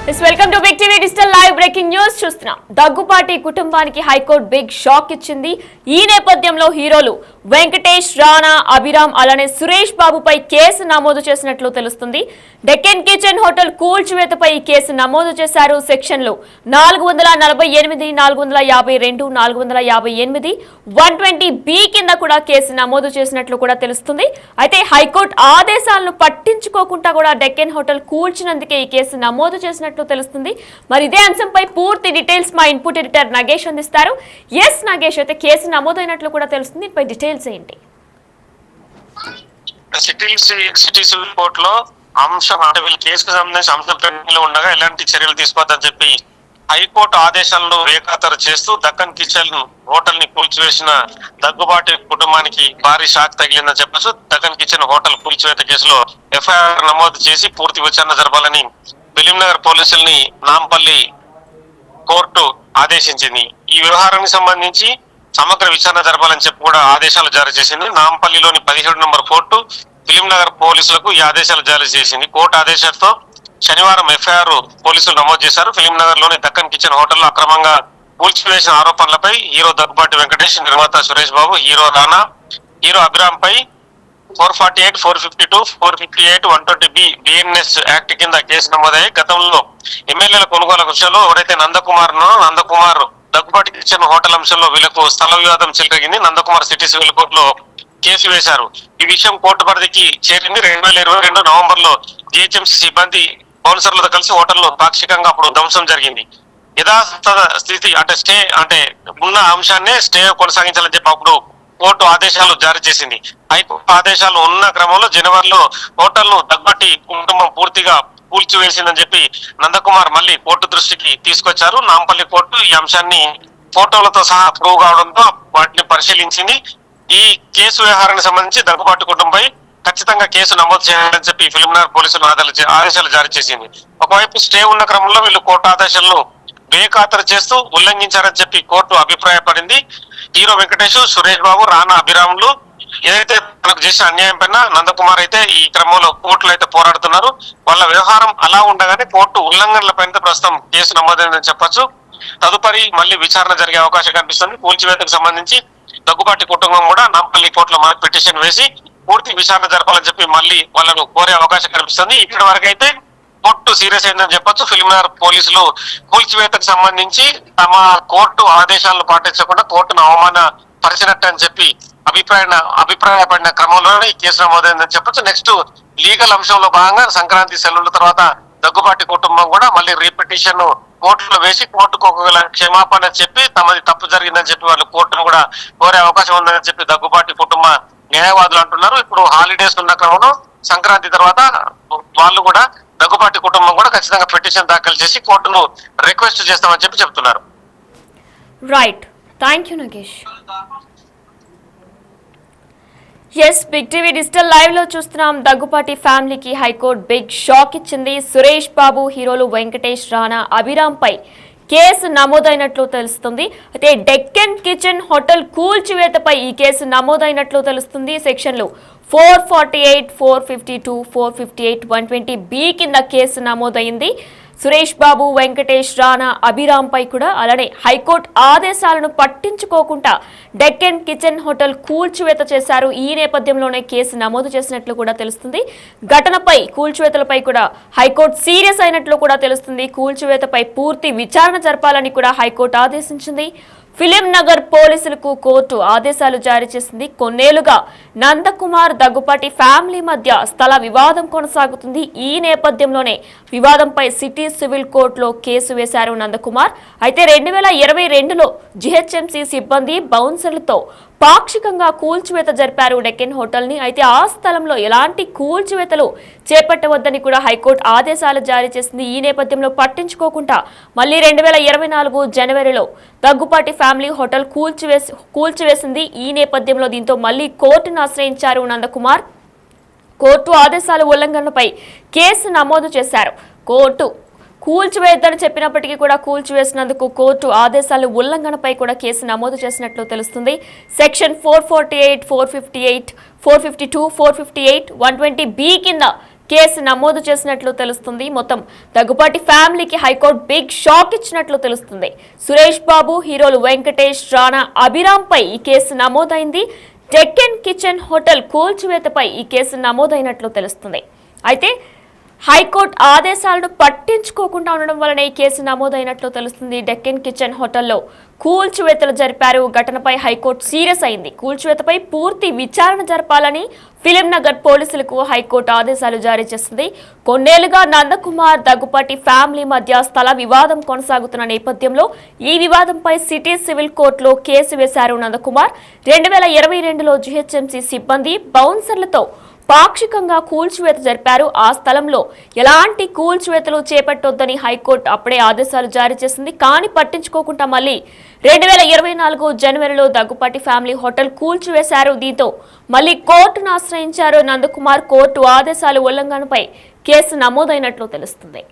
Welcome to big TV digital live breaking news చూస్తున్నాం. దగ్గుపాటి కుటుంబానికి high court big shock ఇచ్చింది. ఈ నేపథ్యంలో హీరోలు వెంకటేష్, రాణా, అభిరామ్ అలానే సురేష్ బాబుపై కేసు నమోదు చేసినట్లు తెలుస్తుంది. డెక్కన్ కిచెన్ హోటల్ కూల్చివేతపై ఈ కేసు నమోదు చేశారు. సెక్షన్లు 448, 452, 458, 120B కింద కూడా కేసు నమోదు చేసినట్లు కూడా తెలుస్తుంది. అయితే హైకోర్టు ఆదేశాలను పట్టించుకోకుండా కూడా డెక్కన్ హోటల్ కూల్చినందుకే ఈ కేసు నమోదు చేసినట్లు తెలుస్తుంది. మరి ఇదే అంశంపై పూర్తి డీటెయిల్స్ మా ఇన్పుట్ ఎడిటర్ నగేష్ అందిస్తారు. ఎస్ నగేష్, అయితే కేసు నమోదైనట్లు కూడా తెలుస్తుంది. పై డీటెయిల్స్ ఏంటి? సిటీ సివిల్ కోర్టులో అంశం అంటే వీళ్ళు కేసుకు సంబంధించి అంశం పెండింగ్ లో ఉండగా ఎలాంటి చర్యలు తీసుకోవద్దని చెప్పి హైకోర్టు ఆదేశాలను రేఖాతరు చేస్తూ దక్కన్ కిచెన్ హోటల్ ని కూల్చివేసిన దగ్గుబాటి కుటుంబానికి భారీ షాక్ తగిలిందని చెప్పచ్చు. దక్కన్ కిచెన్ హోటల్ కూల్చివేత కేసులో ఎఫ్ఐఆర్ నమోదు చేసి పూర్తి విచారణ జరపాలని ఫిలింనగర్ పోలీసుల్ని నాంపల్లి కోర్టు ఆదేశించింది. ఈ వ్యవహారానికి సంబంధించి సమగ్ర విచారణ జరపాలని చెప్పి కూడా ఆదేశాలు జారీ చేసింది. నాంపల్లిలోని 17 నంబర్ కోర్టు ఫిలింనగర్ పోలీసులకు ఈ ఆదేశాలు జారీ చేసింది. కోర్టు ఆదేశాలతో శనివారం ఎఫ్ఐఆర్ పోలీసులు నమోదు చేశారు. ఫిలింనగర్ లోని దక్కన్ కిచెన్ హోటల్లో అక్రమంగా కూల్చివేసిన ఆరోపణలపై హీరో దగ్గుబాటి వెంకటేష్, నిర్మాత సురేష్ బాబు, హీరో రాణా, హీరో అభిరామ్ పై 448, 452, 458, 120B బిఎన్ఎస్ యాక్ట్ కింద కేసు నమోదయ్యాయి. గతంలో ఎమ్మెల్యేల కొనుగోలు విషయంలో ఎవరైతే నందకుమార్ దగ్గుబాటి కిచెన్ హోటల్ అంశంలో వీళ్లకు స్థల వివాదం చెలరేగింది. నందకుమార్ సిటీ సివిల్ కోర్టులో కేసు వేశారు. ఈ విషయం కోర్టు పరిధికి చేరింది. 2022 నవంబర్ లో జిహెచ్ఎంసీ సిబ్బంది బౌన్సర్లతో కలిసి హోటల్లో పాక్షికంగా అప్పుడు ధ్వంసం జరిగింది. యథాస్థ స్థితి అంటే ఉన్న అంశాన్ని స్టే కొనసాగించాలని చెప్పి అప్పుడు కోర్టు ఆదేశాలు జారీ చేసింది. హైకోర్టు ఆదేశాలు ఉన్న క్రమంలో జనవరిలో హోటల్ ను దగ్గుబాటి కుటుంబం పూర్తిగా కూల్చివేసిందని చెప్పి నందకుమార్ మళ్ళీ కోర్టు దృష్టికి తీసుకొచ్చారు. నాంపల్లి కోర్టు ఈ అంశాన్ని ఫోటోలతో సహా ప్రూవ్ కావడంతో వాటిని పరిశీలించింది. ఈ కేసు వ్యవహారానికి సంబంధించి దగ్గుబాటి కుటుంబంపై ఖచ్చితంగా కేసు నమోదు చేయాలని చెప్పి ఫిలింనగర్ పోలీసులు ఆదేశాలు జారీ చేసింది. ఒకవైపు స్టే ఉన్న క్రమంలో వీళ్ళు కోర్టు ఆదేశాలను బేఖాతరు చేస్తూ ఉల్లంఘించారని చెప్పి కోర్టు అభిప్రాయపడింది. హీరో వెంకటేష్, సురేష్ బాబు, రాణా, అభిరాములు ఏదైతే తనకు చేసిన అన్యాయం పైన నందకుమార్ అయితే ఈ క్రమంలో కోర్టులో అయితే పోరాడుతున్నారు. వాళ్ళ వ్యవహారం అలా ఉండగానే కోర్టు ఉల్లంఘనల పైన ప్రస్తుతం కేసు నమోదైందని చెప్పొచ్చు. తదుపరి మళ్ళీ విచారణ జరిగే అవకాశం కనిపిస్తుంది. కూల్చివేతకు సంబంధించి దగ్గుబాటి కుటుంబం కూడా నాంపల్లి కోర్టులో పిటిషన్ వేసి పూర్తి విచారణ జరపాలని చెప్పి మళ్ళీ వాళ్ళను కోరే అవకాశం కనిపిస్తుంది. ఇప్పటి వరకు అయితే కోర్టు సీరియస్ అయిందని చెప్పొచ్చు. ఫిలింనగర్ పోలీసులు కూల్చివేతకు సంబంధించి తమ కోర్టు ఆదేశాలను పాటించకుండా కోర్టును అవమానపరిచినట్టు అని చెప్పి అభిప్రాయపడిన క్రమంలోనే ఈ కేసు నమోదైందని చెప్పొచ్చు. నెక్స్ట్ లీగల్ అంశంలో భాగంగా సంక్రాంతి సెలవుల తర్వాత దగ్గుబాటి కుటుంబం కూడా మళ్ళీ రీపిటిషన్ కోర్టులో వేసి కోర్టుకు ఒక క్షమాపణ చెప్పి తమది తప్పు జరిగిందని చెప్పి వాళ్ళు కోర్టును కూడా కోరే అవకాశం ఉందని చెప్పి దగ్గుబాటి కుటుంబ న్యాయవాదులు అంటున్నారు. ఇప్పుడు హాలిడేస్ ఉన్న క్రమంలో సంక్రాంతి తర్వాత వాళ్ళు కూడా దగ్గుబాటి కుటుంబం కూడా ఖచ్చితంగా పిటిషన్ దాఖలు చేసి కోర్టును రిక్వెస్ట్ చేస్తామని చెప్పి చెప్తున్నారు. Right, thank you Nagesh. Yes, big TV digital live లో చూస్తున్నాం. దగ్గుపాటి ఫ్యామిలీకి హైకోర్టు బిగ్ షాక్ ఇచ్చింది. సురేష్ బాబు, హీరోలు వెంకటేష్, రాణా, అభిరామ్ పై కేసు నమోదైనట్లు తెలుస్తుంది. అయితే డెక్కన్ కిచెన్ హోటల్ కూల్చివేతపై ఈ కేసు నమోదైనట్లు తెలుస్తుంది. సెక్షన్లు 448, 452, 458, 120B కింద కేసు నమోదైంది. సురేష్ బాబు, వెంకటేష్, రాణా, అభిరామ్ పై కూడా అలానే హైకోర్టు ఆదేశాలను పట్టించుకోకుండా డెక్కన్ కిచెన్ హోటల్ కూల్చివేత చేశారు. ఈ నేపథ్యంలోనే కేసు నమోదు చేసినట్లు కూడా తెలుస్తుంది. ఘటనపై కూల్చివేతలపై కూడా హైకోర్టు సీరియస్ అయినట్లు కూడా తెలుస్తుంది. కూల్చివేతపై పూర్తి విచారణ జరపాలని కూడా హైకోర్టు ఆదేశించింది. ఫిలింనగర్ పోలీసులకు కోర్టు ఆదేశాలు జారీ చేసింది. కొన్నేళ్లుగా నందకుమార్, దగ్గుపాటి ఫ్యామిలీ మధ్య స్థల వివాదం కొనసాగుతుంది. ఈ నేపథ్యంలోనే వివాదంపై సిటీ సివిల్ కోర్టులో కేసు వేశారు నందకుమార్. అయితే 2022లో జిహెచ్ఎంసీ సిబ్బంది బౌన్సర్లతో పాక్షికంగా కూల్చివేత జరిపారు డెక్కన్ హోటల్ ని. అయితే ఆ స్థలంలో ఎలాంటి కూల్చివేతలు చేపట్టవద్దని కూడా హైకోర్టు ఆదేశాలు జారీ చేసింది. ఈ నేపథ్యంలో పట్టించుకోకుండా మళ్ళీ 2024 జనవరిలో దగ్గుపాటి ఫ్యామిలీ హోటల్ కూల్చివేసింది. ఈ నేపథ్యంలో దీంతో మళ్ళీ కోర్టును ఆశ్రయించారు నందకుమార్. కోర్టు ఆదేశాల ఉల్లంఘనపై కేసు నమోదు చేశారు. కోర్టు కూల్చివేద్దని చెప్పినప్పటికీ కూడా కూల్చివేసినందుకు కోర్టు ఆదేశాల ఉల్లంఘనపై కూడా కేసు నమోదు చేసినట్లు తెలుస్తుంది. సెక్షన్ 448, 458, 452, 458, 120B కింద కేసు నమోదు చేసినట్లు తెలుస్తుంది. మొత్తం దగ్గుపాటి ఫ్యామిలీకి హైకోర్టు బిగ్ షాక్ ఇచ్చినట్లు తెలుస్తుంది. సురేష్ బాబు, హీరోలు వెంకటేష్, రాణా, అభిరాంపై ఈ కేసు నమోదైంది. డెక్కన్ కిచెన్ హోటల్ కూల్చివేతపై ఈ కేసు నమోదైనట్లు తెలుస్తుంది. అయితే హైకోర్టు ఆదేశాలను పట్టించుకోకుండా ఉండడం వల్లనే ఈ కేసు నమోదైనట్లు తెలుస్తుంది. డెక్కన్ కిచెన్ హోటల్లో కూల్చివేతలు జరిపారు. ఘటనపై హైకోర్టు సీరియస్ అయింది. కూల్చివేతపై పూర్తి విచారణ జరపాలని ఫిలిం నగర్ పోలీసులకు హైకోర్టు ఆదేశాలు జారీ చేసింది. కొన్నేళ్లుగా నందకుమార్, దగ్గుపాటి ఫ్యామిలీ మధ్య స్థల వివాదం కొనసాగుతున్న నేపథ్యంలో ఈ వివాదంపై సిటీ సివిల్ కోర్టులో కేసు వేశారు నందకుమార్. 2022లో జీహెచ్ఎంసీ సిబ్బంది బౌన్సర్లతో పాక్షికంగా కూల్చివేత జరిపారు. ఆ స్థలంలో ఎలాంటి కూల్చివేతలు చేపట్టొద్దని హైకోర్టు అప్పుడే ఆదేశాలు జారీ చేసింది. కానీ పట్టించుకోకుండా మళ్ళీ 2024 జనవరిలో దగ్గుపాటి ఫ్యామిలీ హోటల్ కూల్చివేశారు. దీంతో మళ్ళీ కోర్టును ఆశ్రయించారు నందకుమార్. కోర్టు ఆదేశాల ఉల్లంఘనపై కేసు నమోదైనట్లు తెలుస్తుంది.